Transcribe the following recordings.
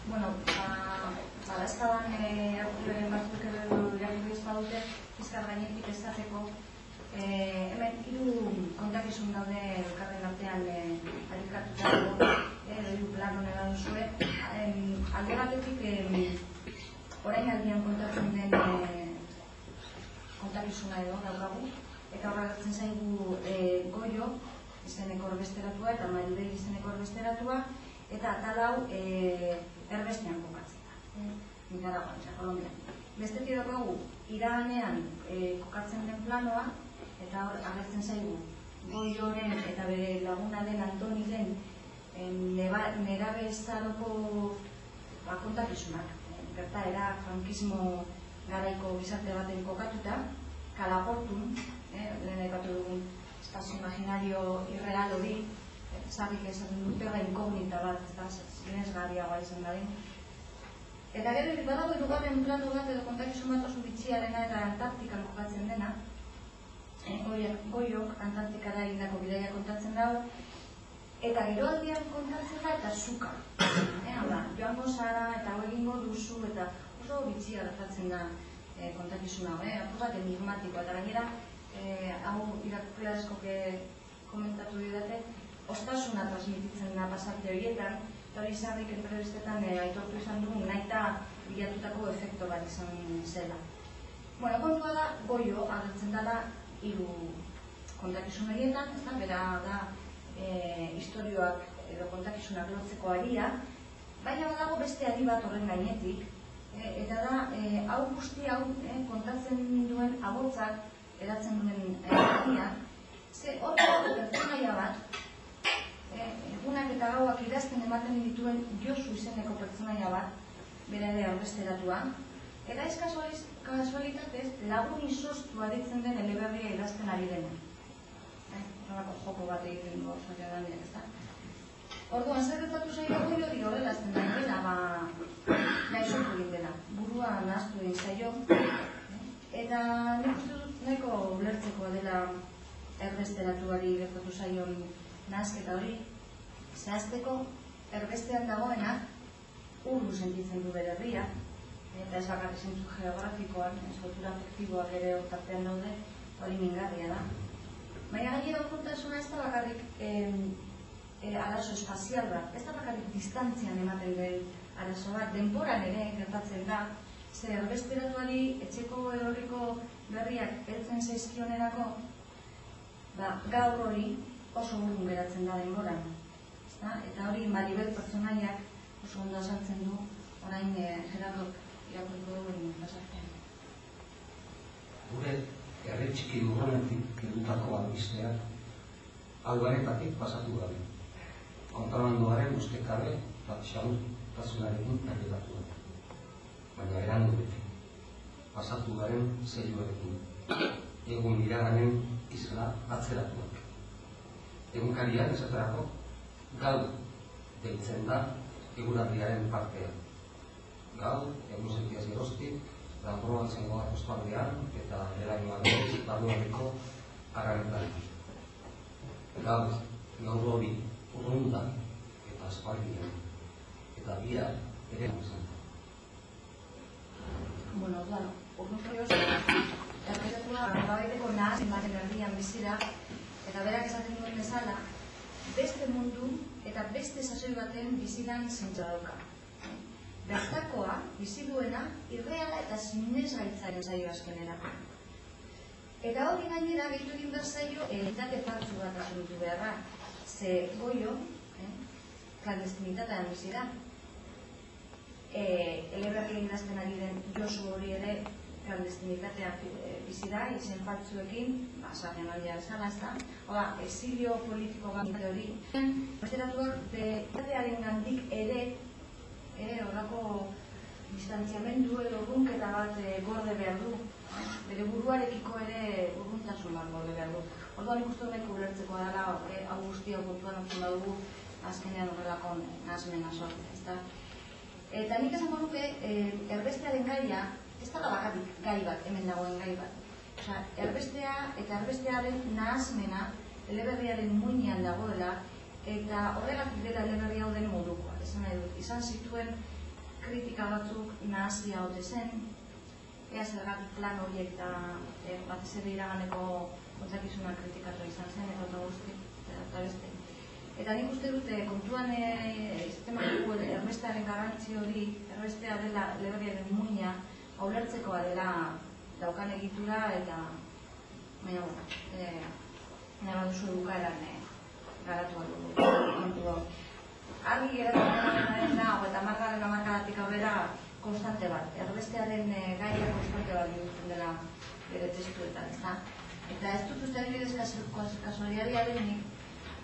Bueno, balazkaban batzuk edo irakurri ez badute, fiskal gainetik esateko, hemen 3 kontakizun daude elkarren artean alikatuta edo plan honela duzue. Alde batetik, orain aldian kontatzen den kontakizuna edo daukagu, eta horra gertzen zaigu Goio izeneko orbesteratua eta Maribel izeneko orbesteratua, eta atal hau erbestean kokatzen da, Nicaragua, Kolombian. Bestetik daukagu, iraganean kokatzen den planoa, eta hor agertzen zaigu Goioren eta bere laguna den Antoniren nerabezaroko kontakizunak. Gertaera frankismo garaiko gizarte baten kokatuta, Kalaportun, lehen aipatu dugun espazio imaginario irreal hori, zarrik esaten dut perra inkognita bat, sinesgarriagoa izan dadin. Eta gero, badago hirugarren plano bat edo kontakizun bat oso bitxiarena eta Antarktikan kokatzen dena, Goiok Antarktikara egindako bidaia kontatzen dago, eta gero aldian kontatzen da eta zuka. Joango zara eta hau egingo duzu eta oso bitxia gertatzen da kontakizuna, apur bat enigmatikoa, eta gainera, hau irakurri askok komentatu didate, ostasuna transmititzen da pasarte horietan, eta hori izarrik entrevistetan aitortu izan dugu nahita bilatutako efekto bat izan zela. Bueno, kontua da, Goio agertzen dela 3 kontakizun horietan, bera da istorioak edo kontakizunak lotzeko aria, baina badago beste ari bat horren gainetik, eta da, hau guzti hau kontatzen duen abotzak eratzen duen aria, ze hor dago pertsonaia bat, egunak eta gauak idazten ematen dituen Josu izeneko pertsonaia bat, bera ere orbesteratua, eta ez kasualitatez lagun izoztu aditzen den eleberria idazten ari dena. Horako joko bat egiten du oso jadanean, ez da? Orduan, zer gertatu zaio Goio hori horrela azten da dela, nahi sortu egin dela, burua nahaztu egin zaio, eta nik uste dut nahiko ulertzeko dela erbesteratuari gertatu zaion nahazketa hori, zehazteko erbestean dagoenak urru sentitzen du bere herria, eta ez bakarrik zentzu geografikoan, eskultura afektiboak ere hortartean daude, hori mingarria da. Baina gainera urruntasuna ez da bakarrik arazo espazial bat, ez da bakarrik distantzian ematen den arazo bat, denboran ere gertatzen da, ze erbesteratuari etxeko eroriko berriak heltzen zaizkionerako, gaur hori oso urrun geratzen da denboran. Eta hori Maribel pertsonaiak oso ondo azaltzen du, orain Gerardok irakurriko dugu pasartean. Gure herri txiki lurrenetik kendutako albisteak hau garetatik pasatu gabe. Kontrabandoaren ustekabe bat xalutasunarekin erredatu da. Baina erandu beti. Pasatu garen zelioarekin. Egun iraganen isla atzeratuak. Egunkariak esaterako gaur deitzen da eguraldiaren partea. Gaur, egun sentiaz geroztik, Lanbroa izangoa postaldean eta erainoan barruareko aranetan. Gaur hori urrundan eta aspaldian eta bihar ere izan. Bueno, claro, urrunzio oso, erretatua gabaiteko nahaz ematen erdian bizira, eta berak esaten duen bezala, beste mundu eta beste sasoi baten bizidan zentzua dauka. Bertakoa, bizi duena, irreala eta sinesgaitzaren zaio azkenera. Eta hori gainera gehitu egin behar zaio elitate partzu bat asumitu beharra. Ze Goio, klandestinitatean bizi da. Eleberri idazten ari den Josu hori ere klandestinitatean bizi da, izen partzuekin, sarrian aldia bezala, ez da. Oda, exilio politiko gante hori. Besteratuak, betearen gandik ere, horako distantziamendu edo urrunketa bat gorde behar du. Bere buruarekiko ere urruntasun bat gorde behar du. Orduan ikustu honek ulertzeko dela, hau guztia kontuan hartzen badugu azkenean horrelako nahasmena sortzea. Eta nik esango nuke, erbestearen gaia, ez dela bakarrik gai bat, hemen dagoen gai bat. Erbestea eta erbestearen nahasmena eleberriaren muinean dagoela, eta horregatik dela eleberri hau den modukoa. Esan nahi dut, izan zituen kritika batzuk nahasia ote zen, ea zergatik plan horiek eta batez ere iraganeko kontakizunak kritikatu izan zen, eta guzti, eta beste. Eta nik uste dute kontuan sistema dugu erbestearen garrantzi hori, erbestea dela leberriaren muina, ulertzekoa dela daukan egitura eta baina baduzu edukaeran garatu dugu kontu hau. Argi geratzen da, eta margaren amarkadatik aurrera konstante bat, erbestearen gaia konstante bat bihurtzen dela bere testuetan, ezta? Eta ez dut uste adibidez kasualidadia denik,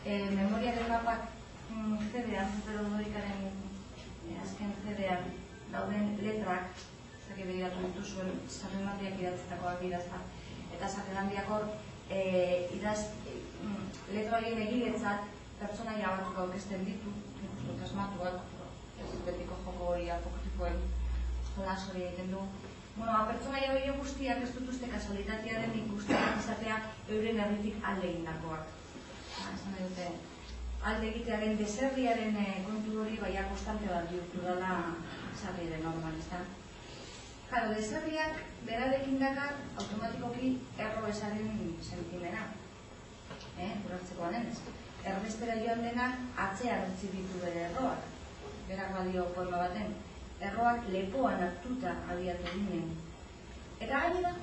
memoriaren mapak CD-an, Super Odorikaren azken CD-an dauden letrak, zaki begiratu dituzuen Sarrenaldiak idatzetakoak dira, eta Sarrenaldiak hor letra horien egiletzat pertsonaia batzuk aurkezten ditu, asmatuak, ez betiko joko hori apokrifikoen jolas hori egiten du. Pertsonaia hori guztiak ez dut uste kasualitatea den ikusteak izatea euren herritik alde egindakoak. Esan nahi dute, alde egitearen deserriaren kontu hori baina konstante bat bihurtu dela sarriaren normal, ezta? Claro, deserriak berarekin dakar automatikoki erro esaren sentimena. Urartzekoa denez. Erbestera joan denak atzean utzi ditu bere erroak. Berak balio poema baten. Erroak lepoan hartuta abiatu ginen. Eta gainera,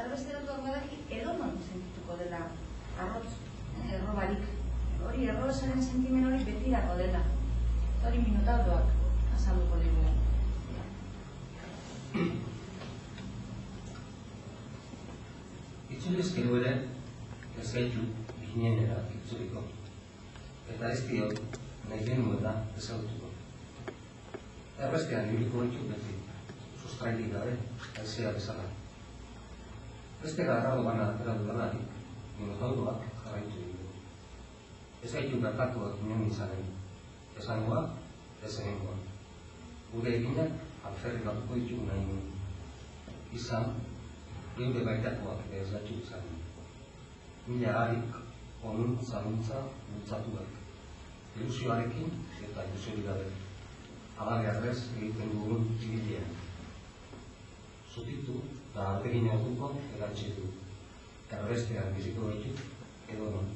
erbestera duak badaki edonon sentituko dela arrotz, erro barik. Hori erro esaren sentimen hori betirako dela. Hori minotaurdoak azalduko dugu. Itzulezkero ere, ez gaitu ginenera itzuliko. Eta ez diot, nahi genuela ezautuko. Erbestean ibiliko ditu beti, sustrailik gabe, aizea bezala. Beste garrado bana atera dudalarik, minotaudoak jarraitu dugu. Ez gaitu bertatuak ginen izanen, esangoa, ez egingoa. Gure eginak alferri batuko ditugu nahi nuen. Izan, geure baitakoak ez gaitu izan. Mila harik, onun zaluntza bultzatuak. Ilusioarekin eta ilusiori gabe. Hala beharrez egiten dugun zibilean. Zutitu eta aldegin orduko erantzi du. Erbestean biziko ditu edo non.